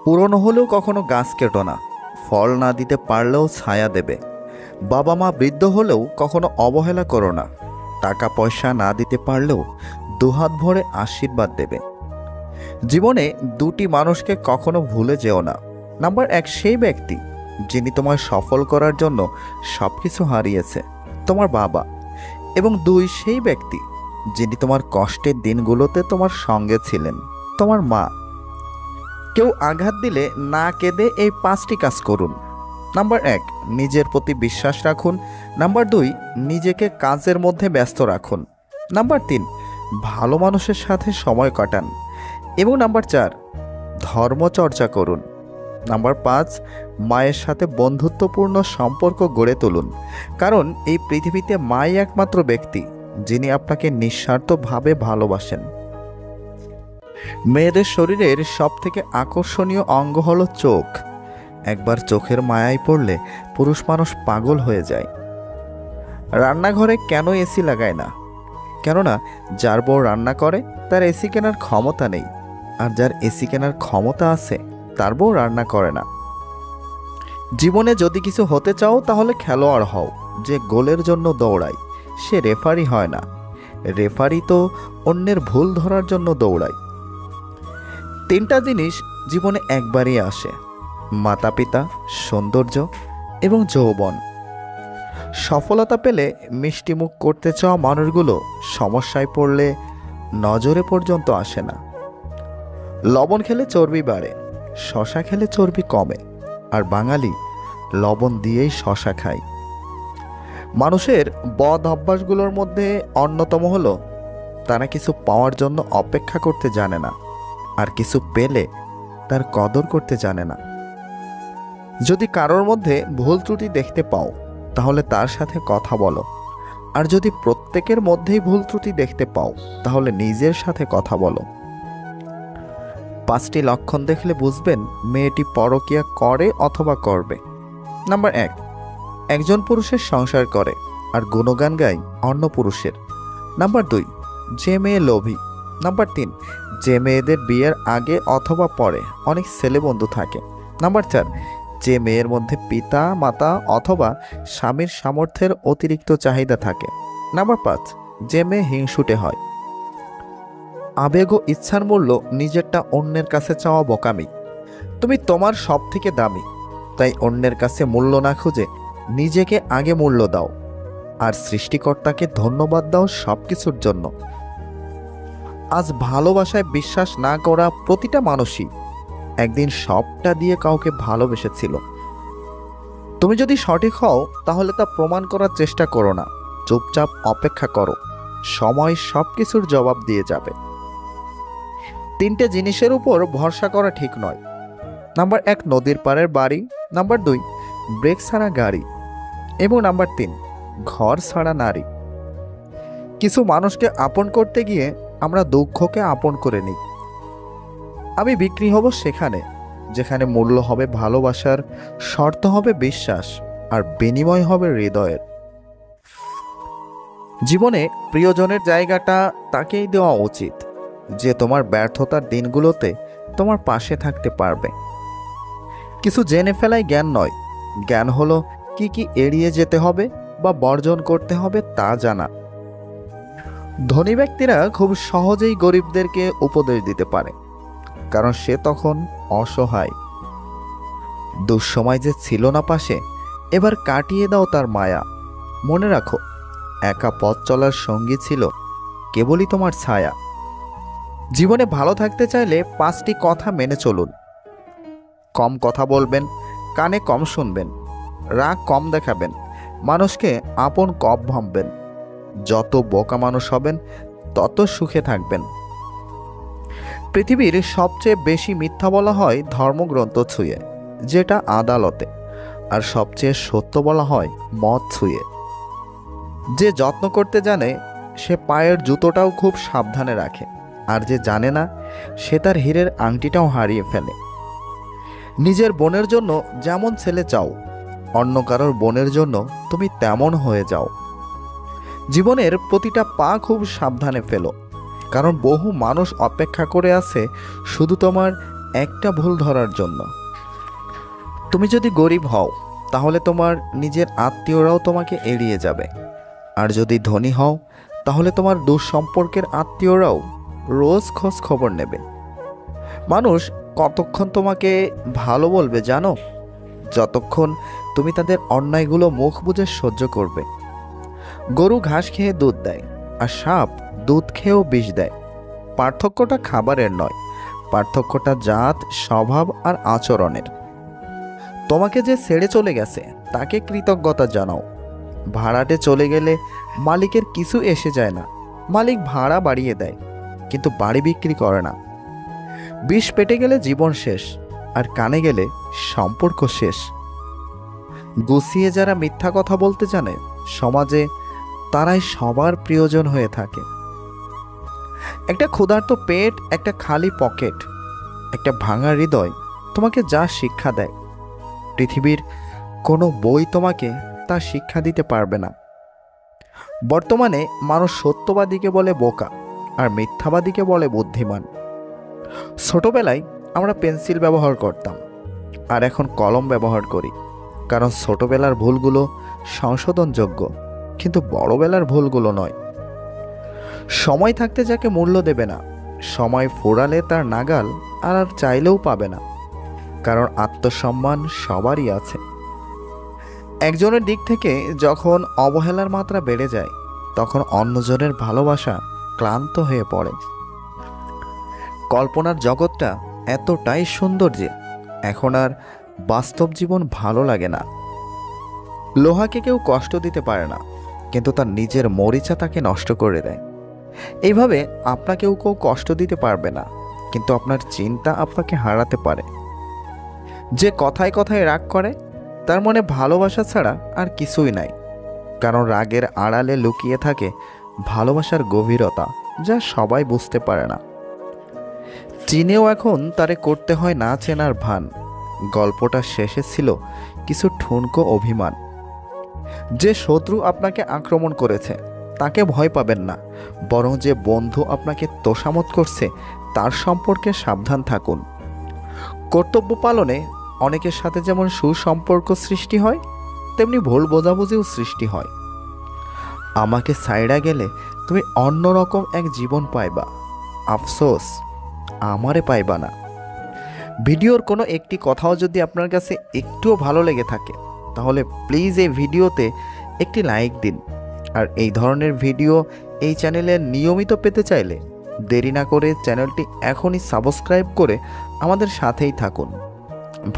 পুরনো হলেও কখনো গাছ কেটো না, ফল না দিতে পারলেও ছায়া দেবে। বাবা মা বৃদ্ধ হলেও কখনো অবহেলা করো না, টাকা পয়সা না দিতে পারলেও দুহাত ভরে আশীর্বাদ দেবে। জীবনে দুটি মানুষকে কখনো ভুলে যেও না। নাম্বার এক সেই ব্যক্তি যিনি তোমার সফল করার জন্য সব কিছু হারিয়েছে, তোমার বাবা। এবং দুই সেই ব্যক্তি যিনি তোমার কষ্টের দিনগুলোতে তোমার সঙ্গে ছিলেন, তোমার মা। কেউ আঘাত দিলে না কেঁদে এই পাঁচটি কাজ করুন। নাম্বার এক, নিজের প্রতি বিশ্বাস রাখুন। নাম্বার দুই, নিজেকে কাজের মধ্যে ব্যস্ত রাখুন। নাম্বার তিন, ভালো মানুষের সাথে সময় কাটান। এবং নাম্বার চার, ধর্মচর্চা করুন। নাম্বার পাঁচ, মায়ের সাথে বন্ধুত্বপূর্ণ সম্পর্ক গড়ে তুলুন। কারণ এই পৃথিবীতে মাই একমাত্র ব্যক্তি যিনি আপনাকে নিঃস্বার্থভাবে ভালোবাসেন। মেয়েদের শরীরের সবথেকে আকর্ষণীয় অঙ্গ হলো চোখ। একবার চোখের মায়ায় পড়লে পুরুষ মানুষ পাগল হয়ে যায়। রান্নাঘরে কেন এসি লাগায় না? কেননা যার বউ রান্না করে তার এসি কেনার ক্ষমতা নেই, আর যার এসি কেনার ক্ষমতা আছে তার বউ রান্না করে না। জীবনে যদি কিছু হতে চাও তাহলে খেলোয়াড় হও, যে গোলের জন্য দৌড়ায় সে রেফারি হয় না। রেফারি তো অন্যের ভুল ধরার জন্য দৌড়ায়। তিনটা জিনিস জীবনে একবারই আসে: মাতা পিতা, সৌন্দর্য এবং যৌবন। সফলতা পেলে মিষ্টিমুখ করতে চাওয়া মানুষগুলো সমস্যায় পড়লে নজরে পর্যন্ত আসে না। লবণ খেলে চর্বি বাড়ে, শশা খেলে চর্বি কমে, আর বাঙালি লবণ দিয়েই শশা খায়। মানুষের বদ অভ্যাসগুলোর মধ্যে অন্যতম হলো তারা কিছু পাওয়ার জন্য অপেক্ষা করতে জানে না, আর কিছু পেলে তার কদর করতে জানে না। যদি কারোর মধ্যে ভুল ত্রুটি দেখতে পাও তাহলে তার সাথে কথা বলো, আর যদি প্রত্যেকের মধ্যেই ভুল ত্রুটি দেখতে পাও তাহলে নিজের সাথে কথা বলো। পাঁচটি লক্ষণ দেখলে বুঝবেন মেয়েটি পরকীয়া করে অথবা করবে। নাম্বার এক, একজন পুরুষের সংসার করে আর গুণগান গায় অন্য পুরুষের। নাম্বার দুই, যে মেয়ে লোভী। নাম্বার তিন, যে মেয়েদের বিয়ের আগে অথবা পরে অনেক ছেলে বন্ধু থাকে। নাম্বার চার, যে মেয়ের মধ্যে পিতা মাতা অথবা স্বামীর সামর্থ্যের অতিরিক্ত চাহিদা থাকে। নাম্বার পাঁচ, যে মেয়ে হিংসুটে হয়। আবেগ ও ইচ্ছার মূল্য নিজেরটা অন্যের কাছে চাওয়া বোকামি। তুমি তোমার সব থেকে দামি, তাই অন্যের কাছে মূল্য না খুঁজে নিজেকে আগে মূল্য দাও, আর সৃষ্টিকর্তাকে ধন্যবাদ দাও সব কিছুর জন্য। আজ ভালোবাসায় বিশ্বাস না করা প্রতিটা মানুষই একদিন সবটা দিয়ে কাউকে ভালোবেসেছিল। তুমি যদি সঠিক হও তাহলে তা প্রমাণ করার চেষ্টা করো না, চুপচাপ অপেক্ষা করো, সময় সব কিছুর জবাব দিয়ে যাবে। তিনটে জিনিসের উপর ভরসা করা ঠিক নয়। নাম্বার এক, নদীর পাড়ের বাড়ি। নাম্বার দুই, ব্রেক ছাড়া গাড়ি। এবং নাম্বার তিন, ঘর ছাড়া নারী। কিছু মানুষকে আপন করতে গিয়ে আমরা দুঃখকে আপন করে নিই। আমি বিক্রি হব সেখানে যেখানে মূল্য হবে ভালোবাসার, শর্ত হবে বিশ্বাস, আর বিনিময় হবে হৃদয়ের। জীবনে প্রিয়জনের জায়গাটা তাকেই দেওয়া উচিত যে তোমার ব্যর্থতার দিনগুলোতে তোমার পাশে থাকতে পারবে। কিছু জেনে ফেলাই জ্ঞান নয়, জ্ঞান হলো কি কি এড়িয়ে যেতে হবে বা বর্জন করতে হবে তা জানা। ধনী ব্যক্তিরা খুব সহজেই গরিবদেরকে উপদেশ দিতে পারে, কারণ সে তখন অসহায়। দুঃসময় যে ছিল না পাশে, এবার কাটিয়ে দাও তার মায়া। মনে রাখো, একা পথ চলার সঙ্গী ছিল কেবলই তোমার ছায়া। জীবনে ভালো থাকতে চাইলে পাঁচটি কথা মেনে চলুন। কম কথা বলবেন, কানে কম শুনবেন, রাগ কম দেখাবেন, মানুষকে আপন কম ভাববেন। যত বোকা মানুষ হবেন তত সুখে থাকবেন। পৃথিবীর সবচেয়ে বেশি মিথ্যা বলা হয় ধর্মগ্রন্থ ছুঁয়ে, যেটা আদালতে, আর সবচেয়ে সত্য বলা হয় মদ ছুঁয়ে। যে যত্ন করতে জানে সে পায়ের জুতোটাও খুব সাবধানে রাখে, আর যে জানে না সে তার হীরের আংটিটাও হারিয়ে ফেলে। নিজের বোনের জন্য যেমন ছেলে চাও, অন্য কারোর বোনের জন্য তুমি তেমন হয়ে যাও। জীবনের প্রতিটা পা খুব সাবধানে ফেলো, কারণ বহু মানুষ অপেক্ষা করে আছে শুধু তোমার একটা ভুল ধরার জন্য। তুমি যদি গরিব হও তাহলে তোমার নিজের আত্মীয়রাও তোমাকে এড়িয়ে যাবে, আর যদি ধনী হও তাহলে তোমার দুঃসম্পর্কের আত্মীয়রাও রোজ খোঁজ খবর নেবে। মানুষ কতক্ষণ তোমাকে ভালো বলবে জানো? যতক্ষণ তুমি তাদের অন্যায়গুলো মুখ বুজে সহ্য করবে। গরু ঘাস খেয়ে দুধ দেয়, আর সাপ দুধ খেয়েও বিষ দেয়। পার্থক্যটা খাবারের নয়, পার্থক্যটা জাত, স্বভাব আর আচরণের। তোমাকে যে ছেড়ে চলে গেছে তাকে কৃতজ্ঞতা জানাও। ভাড়াটে চলে গেলে মালিকের কিছু এসে যায় না, মালিক ভাড়া বাড়িয়ে দেয়, কিন্তু বাড়ি বিক্রি করে না। বিষ পেটে গেলে জীবন শেষ, আর কানে গেলে সম্পর্ক শেষ। গুছিয়ে যারা মিথ্যা কথা বলতে জানে সমাজে, তারাই সবার প্রিয়জন হয়ে থাকে। একটা ক্ষুধার্ত পেট, একটা খালি পকেট, একটা ভাঙা হৃদয় তোমাকে যা শিক্ষা দেয়, পৃথিবীর কোনো বই তোমাকে তা শিক্ষা দিতে পারবে না। বর্তমানে মানুষ সত্যবাদীকে বলে বোকা, আর মিথ্যাবাদীকে বলে বুদ্ধিমান। ছোটবেলায় আমরা পেন্সিল ব্যবহার করতাম, আর এখন কলম ব্যবহার করি, কারণ ছোটবেলার ভুলগুলো সংশোধনযোগ্য, কিন্তু বড়বেলার ভুলগুলো নয়। সময় থাকতে যাকে মূল্য দেবে না, সময় ফুরালে তার নাগাল আর চাইলেও পাবে না, কারণ আত্মসম্মান সবারই আছে। একজনের দিক থেকে যখন অবহেলার মাত্রা বেড়ে যায়, তখন অন্যজনের ভালোবাসা ক্লান্ত হয়ে পড়ে। কল্পনার জগৎটা এতটাই সুন্দর যে এখন আর বাস্তব জীবন ভালো লাগে না। লোহাকে কেউ কষ্ট দিতে পারে না, কিন্তু তার নিজের মরিচা তাকে নষ্ট করে দেয়। এইভাবে আপনাকেও কেউ কষ্ট দিতে পারবে না, কিন্তু আপনার চিন্তা আপনাকে হারাতে পারে। যে কথায় কথায় রাগ করে তার মনে ভালোবাসা ছাড়া আর কিছুই নাই, কারণ রাগের আড়ালে লুকিয়ে থাকে ভালোবাসার গভীরতা, যা সবাই বুঝতে পারে না। চিনেও এখন তারে করতে হয় না চেনার ভান। গল্পটা শেষে ছিল কিছু ঠুনকো অভিমান। যে শত্রু আপনাকে আক্রমণ করেছে তাকে ভয় পাবেন না, বরং যে বন্ধু আপনাকে তোষামত করছে তার সম্পর্কে সাবধান থাকুন। কর্তব্য পালনে অনেকের সাথে যেমন সুসম্পর্ক সৃষ্টি হয়, তেমনি ভুল বোঝাবুঝিও সৃষ্টি হয়। আমাকে সাইডা গেলে তুমি অন্যরকম এক জীবন পাইবা, আফসোস আমারে পাইবা না। ভিডিওর কোনো একটি কথাও যদি আপনার কাছে একটুও ভালো লেগে থাকে, তাহলে প্লিজ এই ভিডিওতে একটি লাইক দিন। আর এই ধরনের ভিডিও এই চ্যানেলে নিয়মিত পেতে চাইলে দেরি না করে চ্যানেলটি এখনই সাবস্ক্রাইব করে আমাদের সাথেই থাকুন।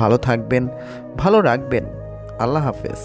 ভালো থাকবেন, ভালো রাখবেন। আল্লাহ হাফেজ।